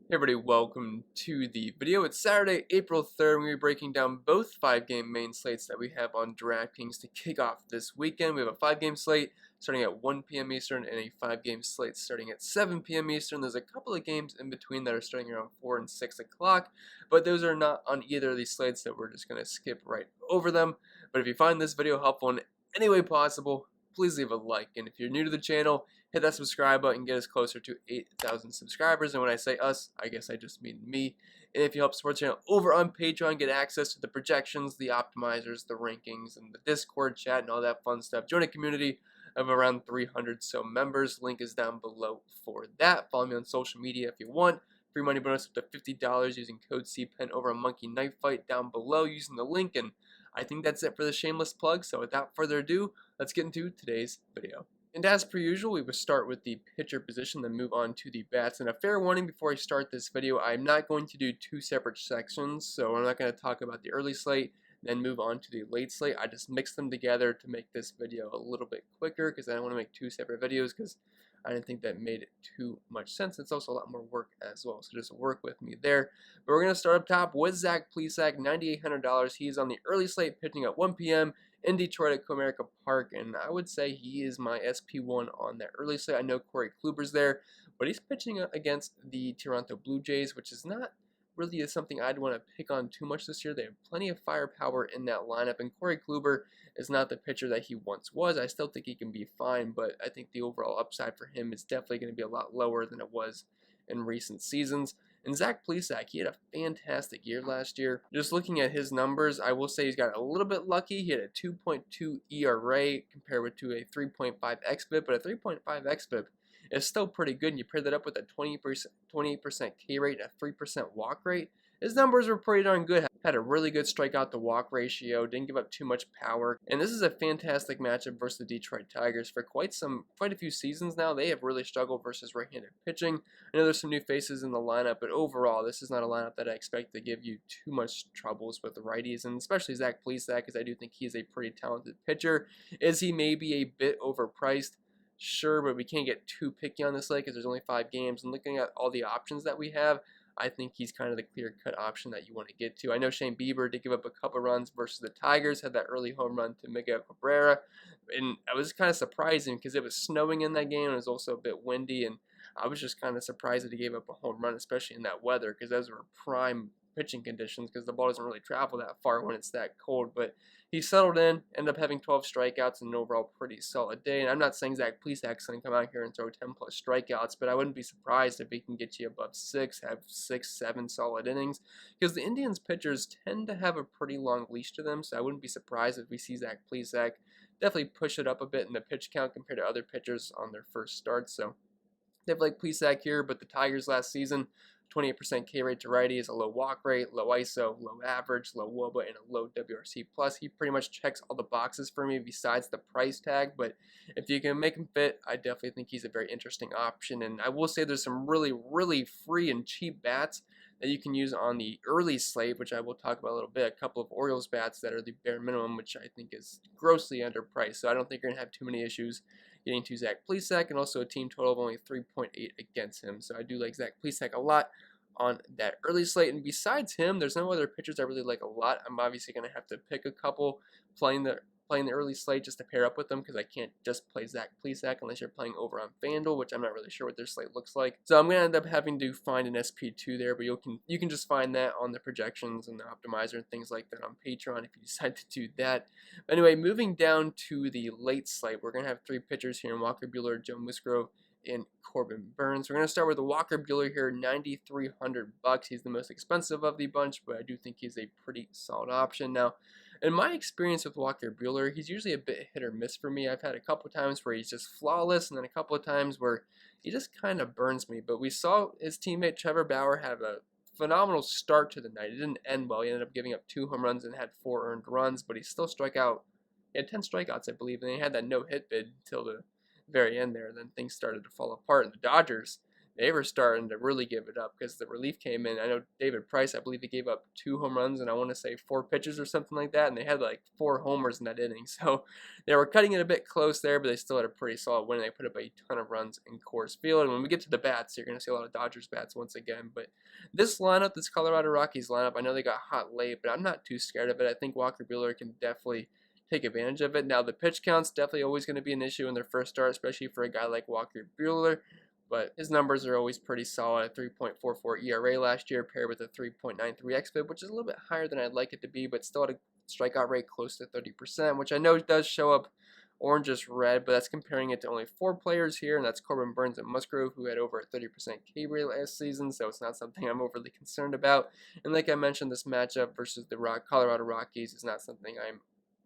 Hey everybody, welcome to the video. It's Saturday, April 3rd. We're going to be breaking down both 5-game main slates that we have on DraftKings to kick off this weekend. We have a 5-game slate starting at 1 p.m. Eastern and a 5-game slate starting at 7 p.m. Eastern. There's a couple of games in between that are starting around 4 and 6 o'clock, but those are not on either of these slates, so we're just going to skip right over them. But if you find this video helpful in any way possible, please leave a like. And if you're new to the channel, hit that subscribe button, get us closer to 8,000 subscribers. And when I say us, I guess I just mean me. And if you help support the channel over on Patreon, get access to the projections, the optimizers, the rankings, and the Discord chat, and all that fun stuff. Join a community of around 300 so members. Link is down below for that. Follow me on social media if you want. Free money bonus up to $50 using code CPEN over a Monkey Knife Fight down below using the link. And I think that's it for the shameless plug. So without further ado, let's get into today's video. And as per usual, we will start with the pitcher position, then move on to the bats. And a fair warning before I start this video, I'm not going to do two separate sections, so I'm not going to talk about the early slate, then move on to the late slate. I just mixed them together to make this video a little bit quicker because I don't want to make two separate videos because I didn't think that made too much sense. It's also a lot more work as well, so just work with me there. But we're going to start up top with Zach Plisack, $9,800. He's on the early slate pitching at 1 p.m. in Detroit at Comerica Park, and I would say he is my SP1 on that early slate. I know Corey Kluber's there, but he's pitching against the Toronto Blue Jays, which is not really something I'd want to pick on too much this year. They have plenty of firepower in that lineup, and Corey Kluber is not the pitcher that he once was. I still think he can be fine, but I think the overall upside for him is definitely going to be a lot lower than it was in recent seasons. And Zach Plisack, he had a fantastic year last year. Just looking at his numbers, I will say he's got a little bit lucky. He had a 2.2 ERA compared with to a 3.5 xFIP, but a 3.5 xFIP is still pretty good. And you pair that up with a 28% K rate and a 3% walk rate, his numbers were pretty darn good. Had a really good strikeout to walk ratio, didn't give up too much power, and this is a fantastic matchup versus the Detroit Tigers. For quite a few seasons now, they have really struggled versus right-handed pitching. I know there's some new faces in the lineup, but overall, this is not a lineup that I expect to give you too much troubles with the righties, and especially Zach Plisack, because I do think he is a pretty talented pitcher. Is he maybe a bit overpriced? Sure, but we can't get too picky on this slate because there's only 5 games, and looking at all the options that we have, I think he's kind of the clear-cut option that you want to get to. I know Shane Bieber did give up a couple runs versus the Tigers, had that early home run to Miguel Cabrera, and I was kind of surprising because it was snowing in that game, and it was also a bit windy, and I was just kind of surprised that he gave up a home run, especially in that weather, because those were prime pitching conditions because the ball doesn't really travel that far when it's that cold. But he settled in, ended up having 12 strikeouts and an overall pretty solid day. And I'm not saying Zach Plisack's going to come out here and throw 10 plus strikeouts, but I wouldn't be surprised if he can get you above 6, have 6, 7 solid innings, because the Indians pitchers tend to have a pretty long leash to them. So I wouldn't be surprised if we see Zach Plisack definitely push it up a bit in the pitch count compared to other pitchers on their first start. So definitely like Plisack here, but the Tigers last season, 28% K rate to righties, a low walk rate, low ISO, low average, low WOBA, and a low WRC+. He pretty much checks all the boxes for me besides the price tag, but if you can make him fit, I definitely think he's a very interesting option. And I will say there's some really free and cheap bats that you can use on the early slate, which I will talk about a little bit. A couple of Orioles bats that are the bare minimum, which I think is grossly underpriced, so I don't think you're going to have too many issues getting to Zach Plisack, and also a team total of only 3.8 against him. So I do like Zach Plisack a lot on that early slate. And besides him, there's no other pitchers I really like a lot. I'm obviously going to have to pick a couple playing the early slate just to pair up with them, because I can't just play Zach Plisack unless you're playing over on FanDuel, which I'm not really sure what their slate looks like. So I'm going to end up having to find an SP2 there, but you can just find that on the projections and the optimizer and things like that on Patreon if you decide to do that. But anyway, moving down to the late slate, we're going to have 3 pitchers here in Walker Buehler, Joe Musgrove, and Corbin Burns. We're going to start with the Walker Buehler here, $9,300. He's the most expensive of the bunch, but I do think he's a pretty solid option. Now, in my experience with Walker Buehler, he's usually a bit hit or miss for me. I've had a couple times where he's just flawless, and then a couple of times where he just kind of burns me. But we saw his teammate Trevor Bauer have a phenomenal start to the night. It didn't end well. He ended up giving up 2 home runs and had 4 earned runs, but he still struck out. He had 10 strikeouts, I believe, and he had that no-hit bid until the very end there. Then things started to fall apart, and the Dodgers, they were starting to really give it up because the relief came in. I know David Price, I believe he gave up 2 home runs and I want to say 4 pitches or something like that, and they had like 4 homers in that inning. So they were cutting it a bit close there, but they still had a pretty solid win. They put up a ton of runs in Coors Field. And when we get to the bats, you're going to see a lot of Dodgers bats once again. But this lineup, this Colorado Rockies lineup, I know they got hot late, but I'm not too scared of it. I think Walker Buehler can definitely take advantage of it. Now, the pitch count's definitely always going to be an issue in their first start, especially for a guy like Walker Buehler. But his numbers are always pretty solid. A 3.44 ERA last year paired with a 3.93 xFIP, which is a little bit higher than I'd like it to be, but still at a strikeout rate close to 30%, which I know does show up orangish red, but that's comparing it to only 4 players here, and that's Corbin Burns and Musgrove, who had over a 30% K rate last season, so it's not something I'm overly concerned about. And like I mentioned, this matchup versus the Colorado Rockies is not something I'm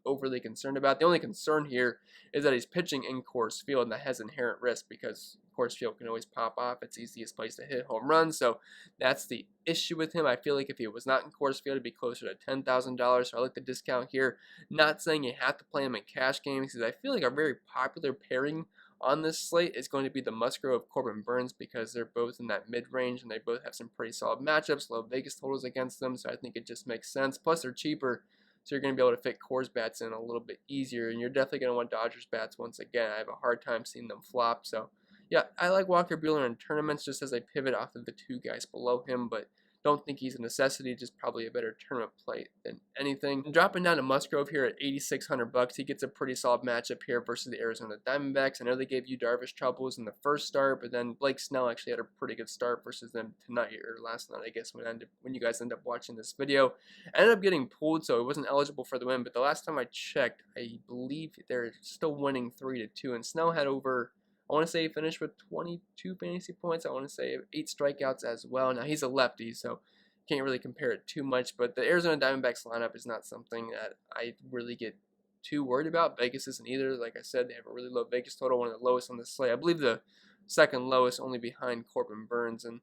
overly concerned about. The only concern here is that he's pitching in Coors Field, and that has inherent risk because Coors Field can always pop off. It's the easiest place to hit home runs, so that's the issue with him. I feel like if he was not in Coors Field, it'd be closer to $10,000, so I like the discount here. Not saying you have to play him in cash games, because I feel like a very popular pairing on this slate is going to be the Musgrove of Corbin Burns, because they're both in that mid-range, and they both have some pretty solid matchups, low Vegas totals against them, so I think it just makes sense. Plus, they're cheaper, so you're going to be able to fit Coors bats in a little bit easier, and you're definitely going to want Dodgers bats once again. I have a hard time seeing them flop, so yeah, I like Walker Buehler in tournaments just as I pivot off of the 2 guys below him, but don't think he's a necessity, just probably a better tournament play than anything. And dropping down to Musgrove here at $8,600, he gets a pretty solid matchup here versus the Arizona Diamondbacks. I know they gave you Darvish troubles in the first start, but then Blake Snell actually had a pretty good start versus them tonight, or last night, I guess, when you guys end up watching this video. I ended up getting pulled, so he wasn't eligible for the win, but the last time I checked, I believe they're still winning 3-2, and Snell had over, I want to say he finished with 22 fantasy points. I want to say 8 strikeouts as well. Now, he's a lefty, so can't really compare it too much. But the Arizona Diamondbacks lineup is not something that I really get too worried about. Vegas isn't either. Like I said, they have a really low Vegas total, one of the lowest on the slate. I believe the second lowest, only behind Corbin Burns. And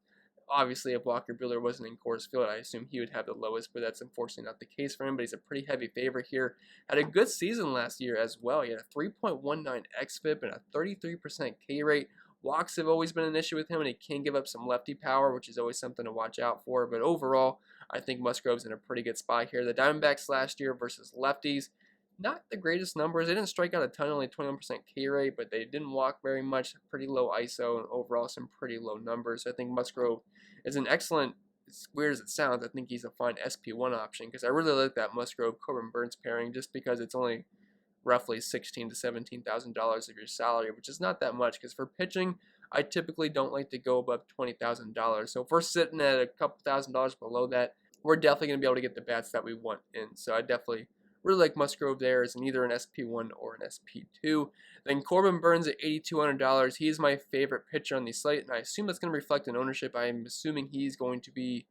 obviously, if Walker Buehler wasn't in Coors Field, I assume he would have the lowest, but that's unfortunately not the case for him. But he's a pretty heavy favorite here. Had a good season last year as well. He had a 3.19 xFIP and a 33% K rate. Walks have always been an issue with him, and he can give up some lefty power, which is always something to watch out for. But overall, I think Musgrove's in a pretty good spot here. The Diamondbacks last year versus lefties, not the greatest numbers. They didn't strike out a ton, only 21% K rate, but they didn't walk very much. Pretty low ISO, and overall some pretty low numbers. So I think Musgrove is an excellent, as weird as it sounds, I think he's a fine SP1 option, because I really like that Musgrove-Corbin Burns pairing just because it's only roughly $16,000 to $17,000 of your salary, which is not that much, because for pitching, I typically don't like to go above $20,000. So if we're sitting at a couple $1,000s below that, we're definitely going to be able to get the bats that we want in. So I definitely really like Musgrove there as either an SP1 or an SP2. Then Corbin Burns at $8,200. He is my favorite pitcher on the slate, and I assume that's going to reflect in ownership. I'm assuming he's going to be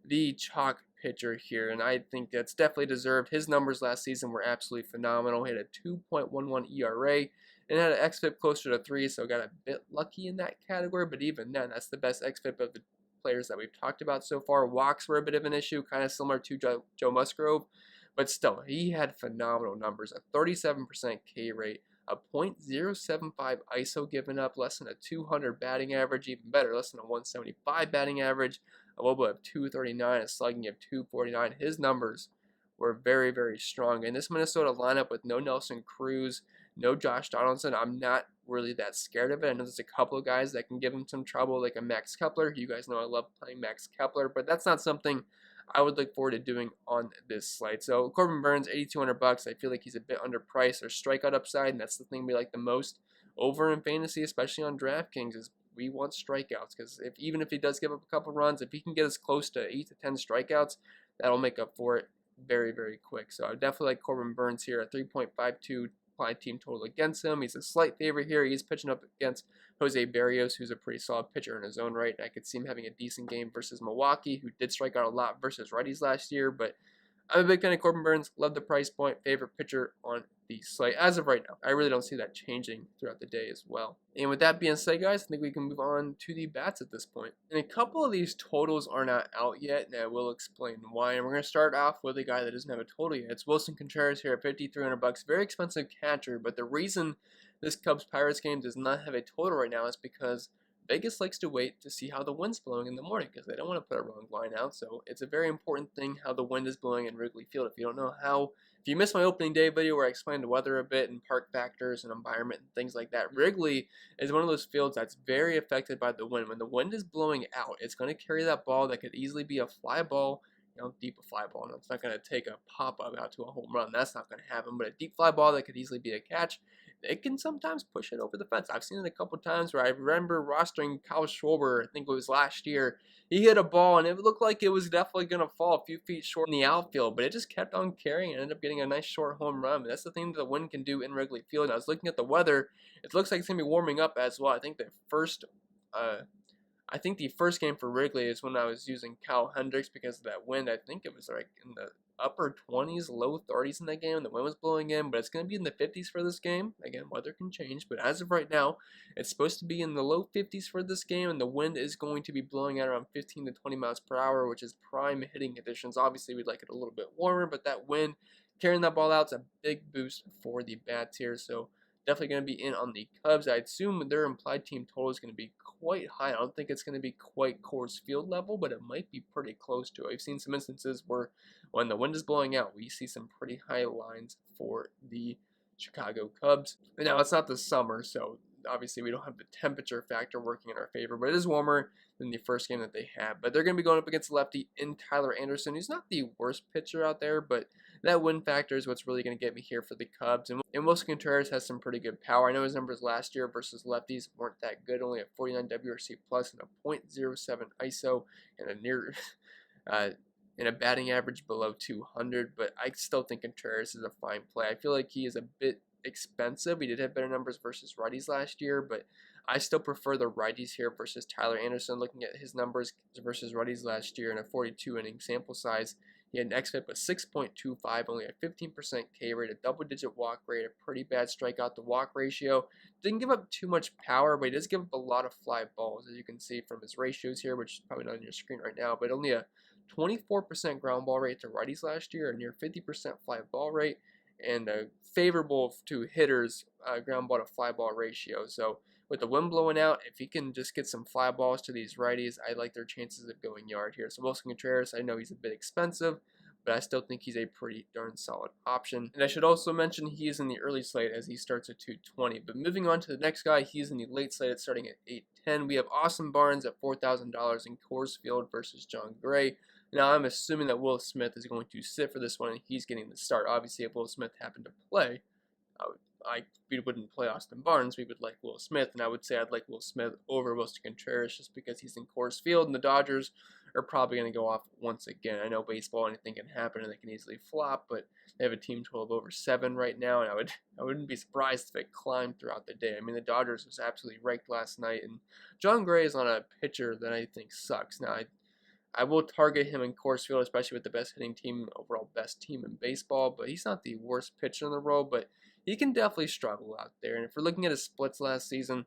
the chalk pitcher here, and I think that's definitely deserved. His numbers last season were absolutely phenomenal. He had a 2.11 ERA and had an xFIP closer to 3, so got a bit lucky in that category, but even then, that's the best xFIP of the players that we've talked about so far. Walks were a bit of an issue, kind of similar to Joe Musgrove, but still, he had phenomenal numbers, a 37% K rate, a .075 ISO given up, less than a 200 batting average, even better, less than a 175 batting average, a WOBA of 239, a slugging of 249. His numbers were very, very strong. In this Minnesota lineup with no Nelson Cruz, no Josh Donaldson, I'm not really that scared of it. I know there's a couple of guys that can give him some trouble, like a Max Kepler. You guys know I love playing Max Kepler, but that's not something I would look forward to doing on this slate. So Corbin Burns, $8,200. I feel like he's a bit underpriced. There's strikeout upside, and that's the thing we like the most over in fantasy, especially on DraftKings, is we want strikeouts, because even if he does give up a couple runs, if he can get us close to 8 to 10 strikeouts, that'll make up for it very, very quick. So I definitely like Corbin Burns here at 3.52 applied team total against him. He's a slight favorite here. He's pitching up against Jose Barrios, who's a pretty solid pitcher in his own right. I could see him having a decent game versus Milwaukee, who did strike out a lot versus righties last year, but I'm a big fan of Corbin Burns. Love the price point. Favorite pitcher on the slate as of right now. I really don't see that changing throughout the day as well. And with that being said, guys, I think we can move on to the bats at this point. And a couple of these totals are not out yet, and I will explain why. And we're going to start off with a guy that doesn't have a total yet. It's Wilson Contreras here at $5,300. Very expensive catcher, but the reason this Cubs-Pirates game does not have a total right now is because Vegas likes to wait to see how the wind's blowing in the morning because they don't want to put a wrong line out. So it's a very important thing how the wind is blowing in Wrigley Field. If you don't know how, if you missed my opening day video where I explained the weather a bit and park factors and environment and things like that, Wrigley is one of those fields that's very affected by the wind. When the wind is blowing out, it's going to carry that ball that could easily be a fly ball, deep fly ball. No, it's not going to take a pop-up out to a home run. That's not going to happen. But a deep fly ball that could easily be a catch, it can sometimes push it over the fence. I've seen it a couple times where I remember rostering Kyle Schwarber, I think it was last year. He hit a ball, and it looked like it was definitely going to fall a few feet short in the outfield, but it just kept on carrying and ended up getting a nice short home run. And that's the thing that the wind can do in Wrigley Field. And I was looking at the weather. It looks like it's going to be warming up as well. I think the first game for Wrigley is when I was using Cal Hendricks because of that wind. I think it was like in the upper 20s, low 30s in that game. The wind was blowing in, but it's going to be in the 50s for this game. Again, weather can change, but as of right now, it's supposed to be in the low 50s for this game, and the wind is going to be blowing at around 15 to 20 miles per hour, which is prime hitting conditions. Obviously, we'd like it a little bit warmer, but that wind carrying that ball out is a big boost for the bats here. So definitely going to be in on the Cubs. I assume their implied team total is going to be quite high. I don't think it's going to be quite Coors Field level, but it might be pretty close to it. I've seen some instances where when the wind is blowing out, we see some pretty high lines for the Chicago Cubs. And now it's not the summer, so obviously we don't have the temperature factor working in our favor, but it is warmer than the first game that they had. But they're going to be going up against lefty in Tyler Anderson. He's not the worst pitcher out there, but that win factor is what's really going to get me here for the Cubs. And Wilson Contreras has some pretty good power. I know his numbers last year versus lefties weren't that good, only a 49 WRC plus and a .07 ISO and a near and a batting average below 200. But I still think Contreras is a fine play. I feel like he is a bit expensive. He did have better numbers versus righties last year, but I still prefer the righties here versus Tyler Anderson. Looking at his numbers versus righties last year in a 42 inning sample size, he had an xFIP of 6.25, only a 15% K rate, a double-digit walk rate, a pretty bad strikeout to walk ratio. Didn't give up too much power, but he does give up a lot of fly balls, as you can see from his ratios here, which is probably not on your screen right now, but only a 24% ground ball rate to righties last year, a near 50% fly ball rate, and a favorable to hitters ground ball to fly ball ratio. So with the wind blowing out, if he can just get some fly balls to these righties, I like their chances of going yard here. So Wilson Contreras, I know he's a bit expensive, but I still think he's a pretty darn solid option. And I should also mention he is in the early slate as he starts at 220. But moving on to the next guy, he's in the late slate starting at 810. We have Austin Barnes at $4,000 in Coors Field versus John Gray. Now, I'm assuming that Will Smith is going to sit for this one, and he's getting the start. Obviously, if Will Smith happened to play, we wouldn't play Austin Barnes. We would like Will Smith, and I would say I'd like Will Smith over Wilson Contreras just because he's in Coors Field, and the Dodgers are probably going to go off once again. I know baseball, anything can happen, and they can easily flop, but they have a team total of over 7 right now, and I wouldn't be surprised if it climbed throughout the day. I mean, the Dodgers was absolutely raked last night, and John Gray is on a pitcher that I think sucks. Now, I will target him in Coors Field, especially with the best hitting team, overall best team in baseball, but he's not the worst pitcher in the world, but he can definitely struggle out there. And if we're looking at his splits last season,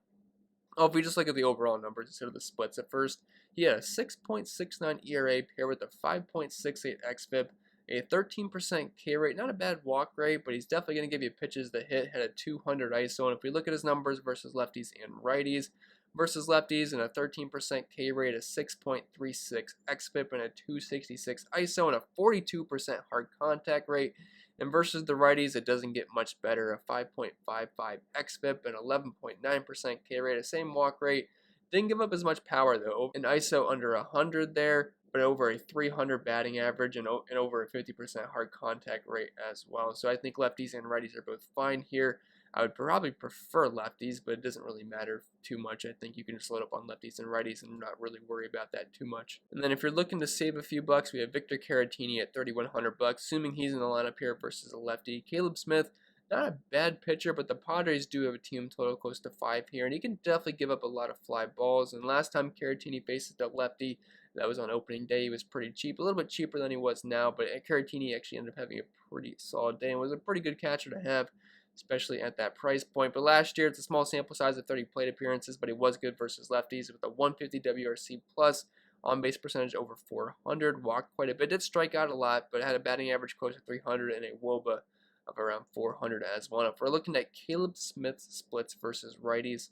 if we just look at the overall numbers instead of the splits at first, he had a 6.69 ERA paired with a 5.68 xFIP, a 13% K rate, not a bad walk rate, but he's definitely going to give you pitches that hit, had a 200 ISO. And if we look at his numbers versus lefties and righties, versus lefties and a 13% K rate, a 6.36 xFIP, and a 266 ISO, and a 42% hard contact rate. And versus the righties, it doesn't get much better, a 5.55 xFIP, and 11.9% K rate, a same walk rate. Didn't give up as much power though, an ISO under 100 there, but over a 300 batting average and over a 50% hard contact rate as well. So I think lefties and righties are both fine here. I would probably prefer lefties, but it doesn't really matter too much. I think you can just load up on lefties and righties and not really worry about that too much. And then if you're looking to save a few bucks, we have Victor Caratini at $3,100, assuming he's in the lineup here versus a lefty. Caleb Smith, not a bad pitcher, but the Padres do have a team total close to 5 here, and he can definitely give up a lot of fly balls. And last time Caratini faced a lefty, that was on opening day, he was pretty cheap, a little bit cheaper than he was now, but Caratini actually ended up having a pretty solid day and was a pretty good catcher to have, especially at that price point. But last year, it's a small sample size of 30 plate appearances, but he was good versus lefties with a 150 WRC plus, on-base percentage over 400, walked quite a bit, did strike out a lot, but had a batting average close to 300 and a WOBA of around 400 as well. If we're looking at Caleb Smith's splits versus righties,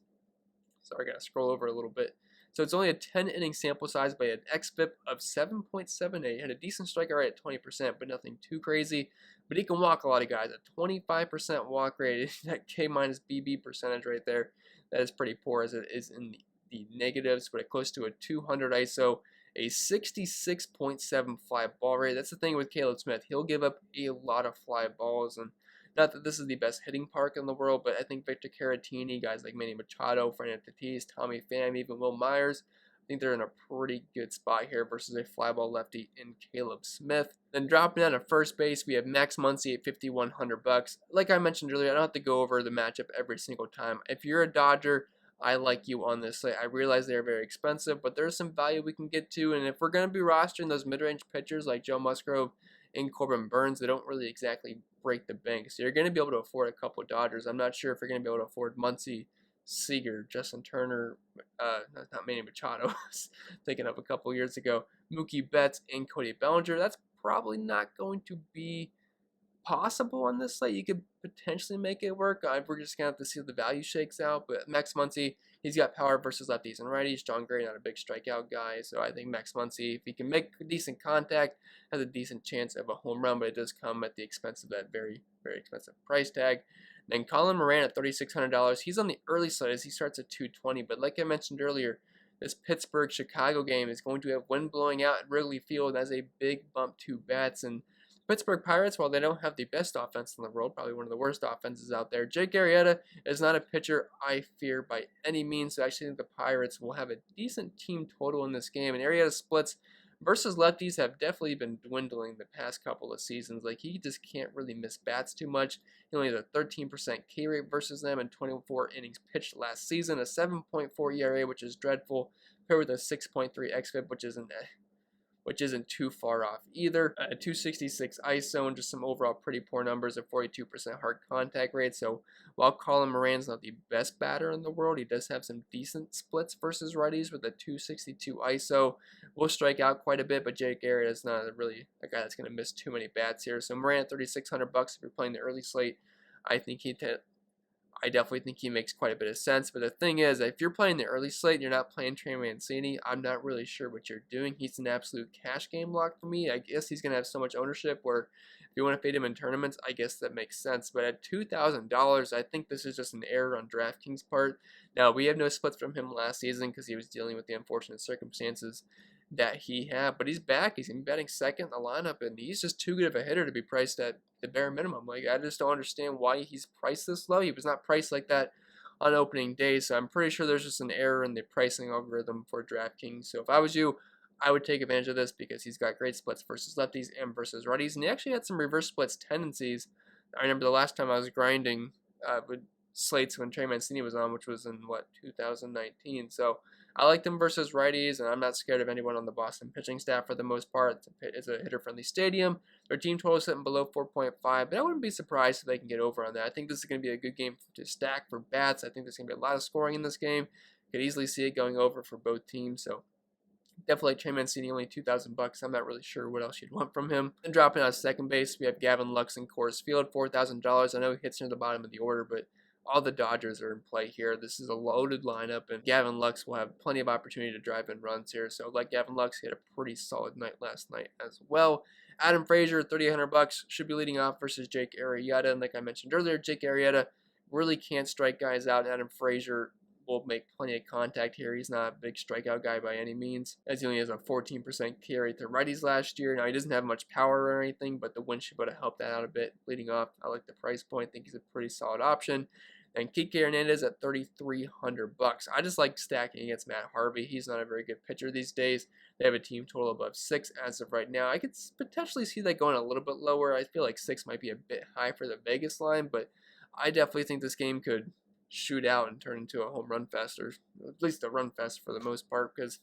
Sorry, I gotta scroll over a little bit. So it's only a 10 inning sample size by an xFIP of 7.78. Had a decent strikeout rate at 20%, but nothing too crazy. But he can walk a lot of guys. A 25% walk rate, that K minus BB percentage right there, that is pretty poor as it is in the negatives, but close to a 200 ISO, a 66.7 fly ball rate. That's the thing with Caleb Smith. He'll give up a lot of fly balls, and not that this is the best hitting park in the world, but I think Victor Caratini, guys like Minnie Machado, Fernando Tatis, Tommy Pham, even Will Myers, I think they're in a pretty good spot here versus a fly ball lefty in Caleb Smith. Then dropping down to first base, we have Max Muncy at $5,100. Like I mentioned earlier, I don't have to go over the matchup every single time. If you're a Dodger, I like you on this slate. I realize they're very expensive, but there's some value we can get to. And if we're going to be rostering those mid-range pitchers like Joe Musgrove and Corbin Burns, they don't really exactly break the bank. So you're going to be able to afford a couple of Dodgers. I'm not sure if you're going to be able to afford Muncy, Seeger, Justin Turner, not Manny Machado, thinking of a couple years ago, Mookie Betts, and Cody Bellinger. That's probably not going to be possible on this slate. You could potentially make it work. We're just going to have to see how the value shakes out. But Max Muncy, he's got power versus lefties and righties. John Gray, not a big strikeout guy. So I think Max Muncy, if he can make decent contact, has a decent chance of a home run. But it does come at the expense of that very, very expensive price tag. Then Colin Moran at $3,600. He's on the early side as he starts at $220. But like I mentioned earlier, this Pittsburgh-Chicago game is going to have wind blowing out at Wrigley Field as a big bump to bats. And Pittsburgh Pirates, while they don't have the best offense in the world, probably one of the worst offenses out there, Jake Arrieta is not a pitcher I fear by any means. So I actually think the Pirates will have a decent team total in this game. And Arrieta's splits versus lefties have definitely been dwindling the past couple of seasons. Like, he just can't really miss bats too much. He only has a 13% K rate versus them in 24 innings pitched last season, a 7.4 ERA, which is dreadful, paired with a 6.3 xFIP, which isn't too far off either. A 266 ISO and just some overall pretty poor numbers, a 42% hard contact rate. So while Colin Moran's not the best batter in the world, he does have some decent splits versus righties with a 262 ISO. Will strike out quite a bit, but Jake Arrieta is not really a guy that's going to miss too many bats here. So Moran at $3,600 if you're playing the early slate, I definitely think he makes quite a bit of sense. But the thing is, if you're playing the early slate and you're not playing Trey Mancini, I'm not really sure what you're doing. He's an absolute cash game lock for me. I guess he's going to have so much ownership where if you want to fade him in tournaments, I guess that makes sense. But at $2,000, I think this is just an error on DraftKings' part. Now, we have no splits from him last season because he was dealing with the unfortunate circumstances that he had. But he's back. He's going to be batting second in the lineup, and he's just too good of a hitter to be priced at the bare minimum. Like, I just don't understand why he's priced this low. He was not priced like that on opening day, so I'm pretty sure there's just an error in the pricing algorithm for DraftKings. So if I was you, I would take advantage of this because he's got great splits versus lefties and versus righties, and he actually had some reverse splits tendencies. I remember the last time I was grinding with slates when Trey Mancini was on, which was in, 2019. So I like them versus righties, and I'm not scared of anyone on the Boston pitching staff for the most part. It's a hitter-friendly stadium. Their team total is sitting below 4.5, but I wouldn't be surprised if they can get over on that. I think this is going to be a good game to stack for bats. I think there's going to be a lot of scoring in this game. Could easily see it going over for both teams, so definitely Trey Mancini, only $2,000. I'm not really sure what else you'd want from him. And dropping out of second base, we have Gavin Lux and Coors Field, $4,000. I know he hits near the bottom of the order, but all the Dodgers are in play here. This is a loaded lineup, and Gavin Lux will have plenty of opportunity to drive in runs here. So, like Gavin Lux, he had a pretty solid night last night as well. Adam Frazier, $3,800, should be leading off versus Jake Arrieta. And like I mentioned earlier, Jake Arrieta really can't strike guys out. Adam Frazier will make plenty of contact here. He's not a big strikeout guy by any means, as he only has a 14% K rate to righties last year. Now, he doesn't have much power or anything, but the wind should be able to help that out a bit. Leading off, I like the price point. I think he's a pretty solid option. And Kike Hernandez at $3,300. I just like stacking against Matt Harvey. He's not a very good pitcher these days. They have a team total above 6 as of right now. I could potentially see that going a little bit lower. I feel like 6 might be a bit high for the Vegas line, but I definitely think this game could shoot out and turn into a home run fest, or at least a run fest for the most part, because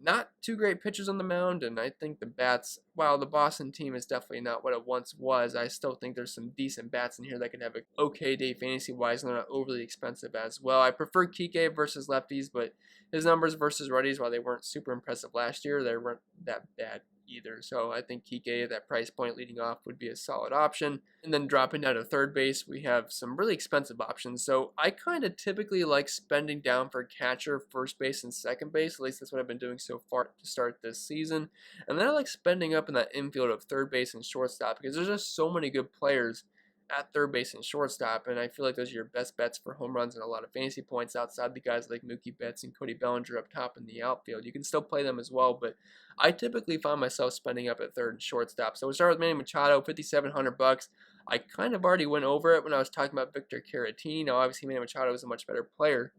not two great pitchers on the mound, and I think the bats, while the Boston team is definitely not what it once was, I still think there's some decent bats in here that could have an okay day fantasy-wise, and they're not overly expensive as well. I prefer Kike versus lefties, but his numbers versus righties, while they weren't super impressive last year, they weren't that bad either. So I think Kike at that price point leading off would be a solid option. And then dropping down to third base, we have some really expensive options. So I kind of typically like spending down for catcher, first base, and second base. At least that's what I've been doing so far to start this season. And then I like spending up in that infield of third base and shortstop because there's just so many good players at third base and shortstop, and I feel like those are your best bets for home runs and a lot of fantasy points outside the guys like Mookie Betts and Cody Bellinger up top in the outfield. You can still play them as well, but I typically find myself spending up at third and shortstop. So we start with Minnie Machado, $5,700. I kind of already went over it when I was talking about Victor Caratini. Now, obviously, Minnie Machado is a much better player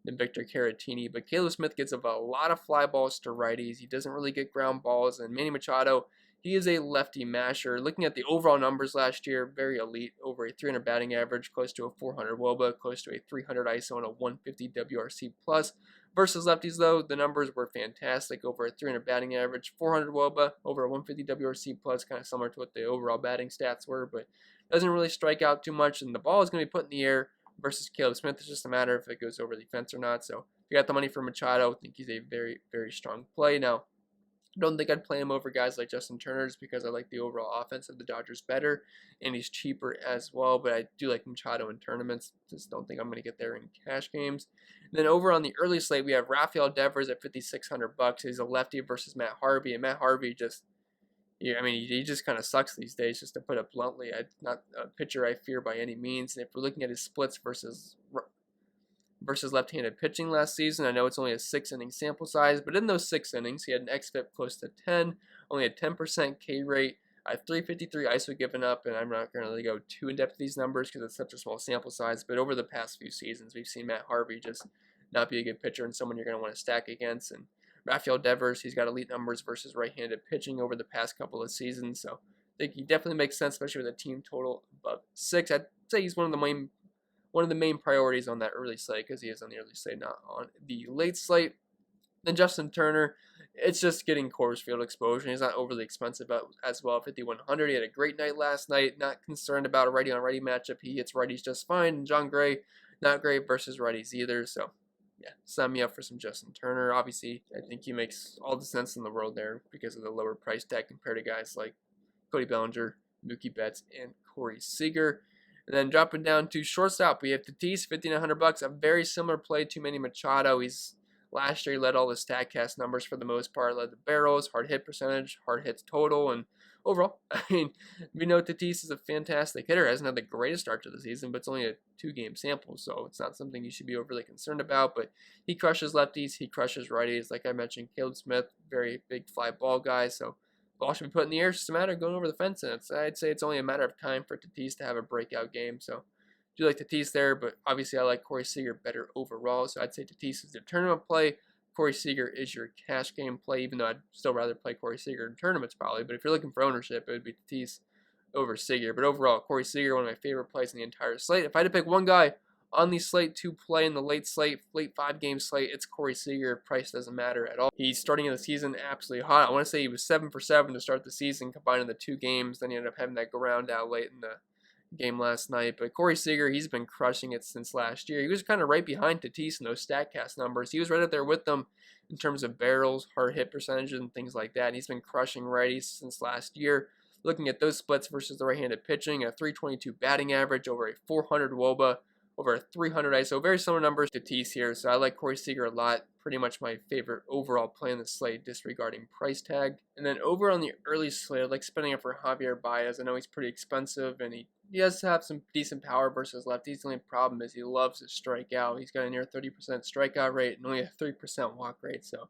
than Victor Caratini, but Caleb Smith gets a lot of fly balls to righties. He doesn't really get ground balls, and Manny Machado, he is a lefty masher. Looking at the overall numbers last year, very elite, over a 300 batting average, close to a 400 WOBA, close to a 300 ISO, and a 150 WRC plus. Versus lefties, though, the numbers were fantastic, over a 300 batting average, 400 WOBA, over a 150 WRC plus, kind of similar to what the overall batting stats were, but doesn't really strike out too much, and the ball is going to be put in the air. Versus Caleb Smith, it's just a matter if it goes over the fence or not. So if you got the money for Machado, I think he's a very, very strong play. Now, I don't think I'd play him over guys like Justin Turner just because I like the overall offense of the Dodgers better, and he's cheaper as well, but I do like Machado in tournaments. Just don't think I'm going to get there in cash games. And then over on the early slate, we have Rafael Devers at $5,600. He's a lefty versus Matt Harvey, and Matt Harvey just... yeah, I mean, he just kind of sucks these days, just to put it bluntly. Not a pitcher I fear by any means. And if we're looking at his splits versus left-handed pitching last season, I know it's only a 6-inning sample size, but in those 6 innings, he had an xFIP close to 10, only a 10% K rate, 353 ISO given up, and I'm not going to really go too in-depth with these numbers because it's such a small sample size, but over the past few seasons, we've seen Matt Harvey just not be a good pitcher and someone you're going to want to stack against, and Rafael Devers, he's got elite numbers versus right-handed pitching over the past couple of seasons, so I think he definitely makes sense, especially with a team total above 6. I'd say he's one of the main priorities on that early slate because he is on the early slate, not on the late slate. Then Justin Turner, it's just getting Coors Field exposure. He's not overly expensive as well, 5,100. He had a great night last night. Not concerned about a righty-on-righty matchup. He hits righties just fine. And John Gray, not great versus righties either, so yeah, sign me up for some Justin Turner. Obviously, I think he makes all the sense in the world there because of the lower price tag compared to guys like Cody Bellinger, Mookie Betts, and Corey Seager. And then dropping down to shortstop, we have Tatis, $5,900. A very similar play to Manny Machado. Last year he led all the StatCast numbers for the most part. Led the barrels, hard hit percentage, hard hits total, and overall, I mean, we know Tatis is a fantastic hitter. Hasn't had the greatest start to the season, but it's only a 2-game sample, so it's not something you should be overly concerned about. But he crushes lefties, he crushes righties. Like I mentioned, Caleb Smith, very big fly ball guy, so ball should be put in the air. It's just a matter of going over the fence, and I'd say it's only a matter of time for Tatis to have a breakout game. So I do like Tatis there, but obviously I like Corey Seager better overall, so I'd say Tatis is the tournament play. Corey Seager is your cash game play, even though I'd still rather play Corey Seager in tournaments probably. But if you're looking for ownership, it would be Tatis over Seager. But overall, Corey Seager, one of my favorite plays in the entire slate. If I had to pick one guy on the slate to play in the late 5-game slate, it's Corey Seager. Price doesn't matter at all. He's starting in the season absolutely hot. I want to say he was 7 for 7 to start the season, combining the 2 games. Then he ended up having that go round out late in the game last night. But Corey Seager, he's been crushing it since last year. He was kind of right behind Tatis in those StatCast numbers. He was right up there with them in terms of barrels, hard hit percentages, and things like that. And he's been crushing righties since last year. Looking at those splits versus the right-handed pitching, a 322 batting average, over a 400 WOBA, over a 300 ISO. Very similar numbers to Tatis here, so I like Corey Seager a lot. Pretty much my favorite overall play in the slate, disregarding price tag. And then over on the early slate, I like spending it for Javier Baez. I know he's pretty expensive, and he does have some decent power versus lefties. The only problem is he loves to strike out. He's got a near 30% strikeout rate and only a 3% walk rate, so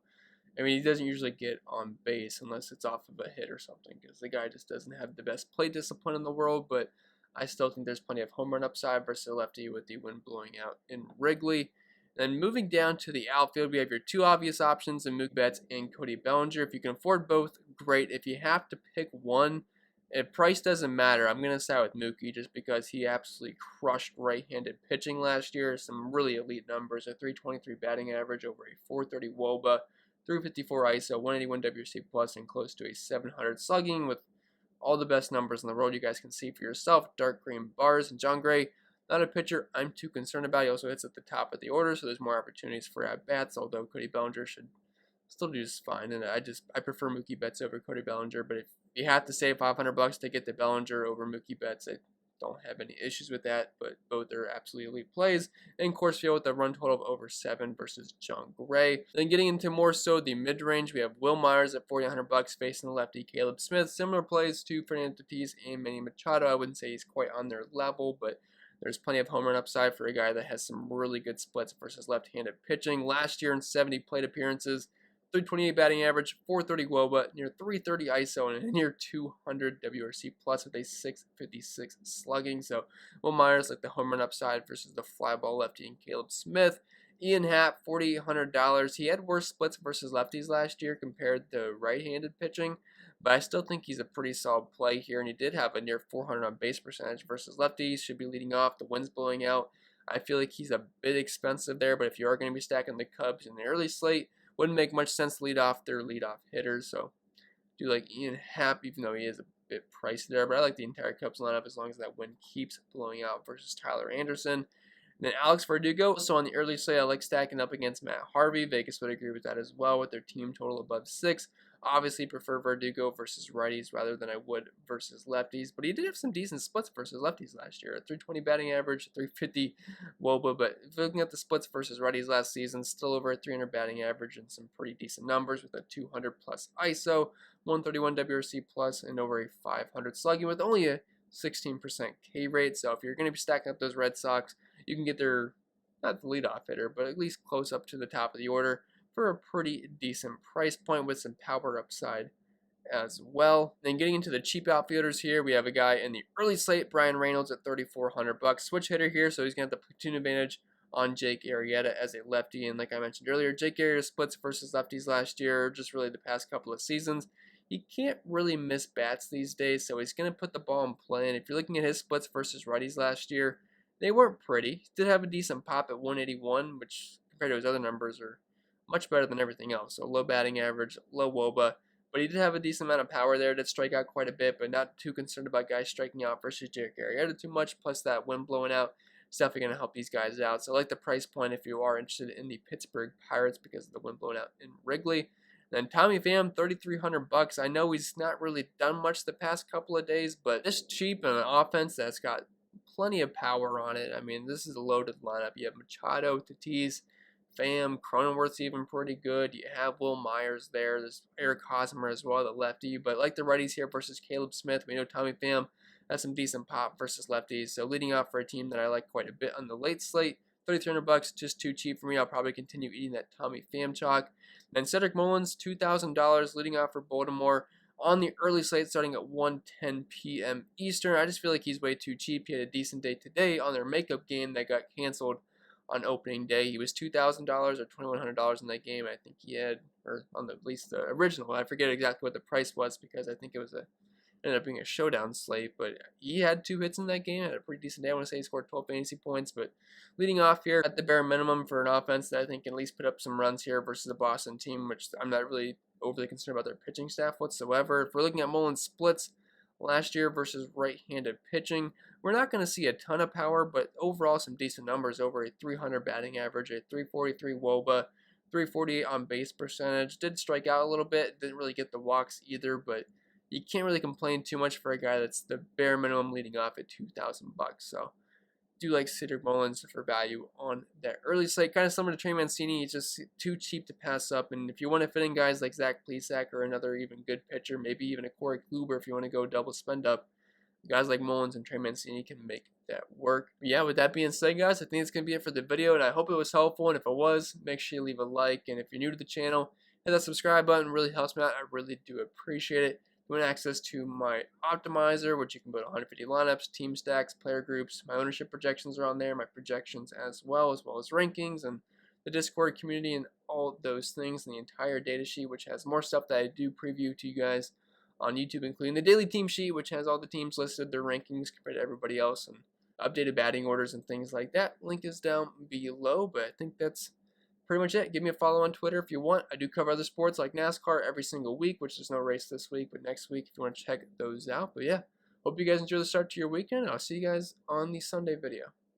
I mean, he doesn't usually get on base unless it's off of a hit or something, because the guy just doesn't have the best play discipline in the world, but I still think there's plenty of home run upside versus a lefty with the wind blowing out in Wrigley. Then moving down to the outfield, we have your 2 obvious options in Mookie Betts and Cody Bellinger. If you can afford both, great. If you have to pick one, if price doesn't matter, I'm going to side with Mookie just because he absolutely crushed right-handed pitching last year. Some really elite numbers, a 323 batting average, over a 430 WOBA, 354 ISO, 181 WRC plus, and close to a 700 slugging with all the best numbers in the world. You guys can see for yourself. Dark green bars. And John Gray, not a pitcher I'm too concerned about. He also hits at the top of the order, so there's more opportunities for at-bats, although Cody Bellinger should still do just fine. And I prefer Mookie Betts over Cody Bellinger. But if you have to save $500 to get the Bellinger over Mookie Betts, I don't have any issues with that. But both are absolutely elite plays. And Coors Field with a run total of over 7 versus John Gray. Then getting into more so the mid range, we have Will Myers at $4,900 facing the lefty Caleb Smith. Similar plays to Fernando Tatis and Minnie Machado. I wouldn't say he's quite on their level, but there's plenty of home run upside for a guy that has some really good splits versus left-handed pitching. Last year in 70 plate appearances, 328 batting average, 430 WOBA, near 330 ISO, and near 200 WRC plus with a 656 slugging. So Will Myers like the home run upside versus the fly ball lefty and Caleb Smith. Ian Happ, $4,800. He had worse splits versus lefties last year compared to right-handed pitching, but I still think he's a pretty solid play here, and he did have a near 400 on base percentage versus lefties. Should be leading off. The wind's blowing out. I feel like he's a bit expensive there, but if you are going to be stacking the Cubs in the early slate, wouldn't make much sense to lead off their leadoff hitters. So do like Ian Happ, even though he is a bit pricey there, but I like the entire Cubs lineup as long as that wind keeps blowing out versus Tyler Anderson. And then Alex Verdugo, so on the early slate, I like stacking up against Matt Harvey. Vegas would agree with that as well with their team total above 6. Obviously prefer Verdugo versus righties rather than I would versus lefties, but he did have some decent splits versus lefties last year. A 320 batting average, 350 WOBA, but if you're looking at the splits versus righties last season, still over a 300 batting average and some pretty decent numbers with a 200 plus ISO, 131 WRC plus, and over a 500 slugging with only a 16% K rate. So if you're going to be stacking up those Red Sox, you can get their, not the leadoff hitter, but at least close up to the top of the order for a pretty decent price point with some power upside as well. Then getting into the cheap outfielders here, we have a guy in the early slate, Brian Reynolds at $3,400. Switch hitter here, so he's going to have the platoon advantage on Jake Arrieta as a lefty. And like I mentioned earlier, Jake Arrieta splits versus lefties last year, just really the past couple of seasons. He can't really miss bats these days, so he's going to put the ball in play. And if you're looking at his splits versus righties last year, they weren't pretty. He did have a decent pop at 181, which compared to his other numbers are much better than everything else. So low batting average, low WOBA, but he did have a decent amount of power there. Did strike out quite a bit, but not too concerned about guys striking out versus Jake Arrieta too much. Plus that wind blowing out, it's definitely going to help these guys out. So I like the price point if you are interested in the Pittsburgh Pirates because of the wind blowing out in Wrigley. Then Tommy Pham, $3,300. I know he's not really done much the past couple of days, but this cheap and an offense that's got plenty of power on it. I mean, this is a loaded lineup. You have Machado, Tatis, Pham, Cronenworth's even pretty good. You have Will Myers there. There's Eric Hosmer as well, the lefty. But like the righties here versus Caleb Smith, we know Tommy Pham has some decent pop versus lefties. So leading off for a team that I like quite a bit on the late slate, $3,300, just too cheap for me. I'll probably continue eating that Tommy Pham chalk. Then Cedric Mullins, $2,000, leading off for Baltimore on the early slate starting at 1:10 p.m. Eastern. I just feel like he's way too cheap. He had a decent day today on their makeup game that got canceled on opening day. He was $2,000 or $2,100 in that game. I think he had, or on the, at least the original. I forget exactly what the price was because I think it was ended up being a showdown slate, but he had 2 hits in that game. Had a pretty decent day. I want to say he scored 12 fantasy points, but leading off here at the bare minimum for an offense that I think can at least put up some runs here versus the Boston team, which I'm not really overly concerned about their pitching staff whatsoever. If we're looking at Mullins splits last year versus right-handed pitching, we're not going to see a ton of power, but overall some decent numbers, over a 300 batting average, a 343 WOBA, 348 on base percentage. Did strike out a little bit, didn't really get the walks either, but you can't really complain too much for a guy that's the bare minimum leading off at $2,000. So do like Cedric Mullins for value on that early slate. Kind of similar to Trey Mancini, he's just too cheap to pass up. And if you want to fit in guys like Zach Plisack or another even good pitcher, maybe even a Corey Kluber if you want to go double spend up, guys like Mullins and Trey Mancini can make that work. But yeah, with that being said, guys, I think it's going to be it for the video, and I hope it was helpful. And if it was, make sure you leave a like. And if you're new to the channel, hit that subscribe button. It really helps me out. I really do appreciate it. You want access to my optimizer, which you can put 150 lineups, team stacks, player groups. My ownership projections are on there, my projections as well as rankings, and the Discord community and all those things, and the entire data sheet, which has more stuff that I do preview to you guys on YouTube, including the daily team sheet, which has all the teams listed, their rankings compared to everybody else, and updated batting orders and things like that. Link is down below, but I think that's pretty much it. Give me a follow on Twitter if you want. I do cover other sports like NASCAR every single week, which there's no race this week, but next week if you want to check those out. But yeah, hope you guys enjoy the start to your weekend. I'll see you guys on the Sunday video.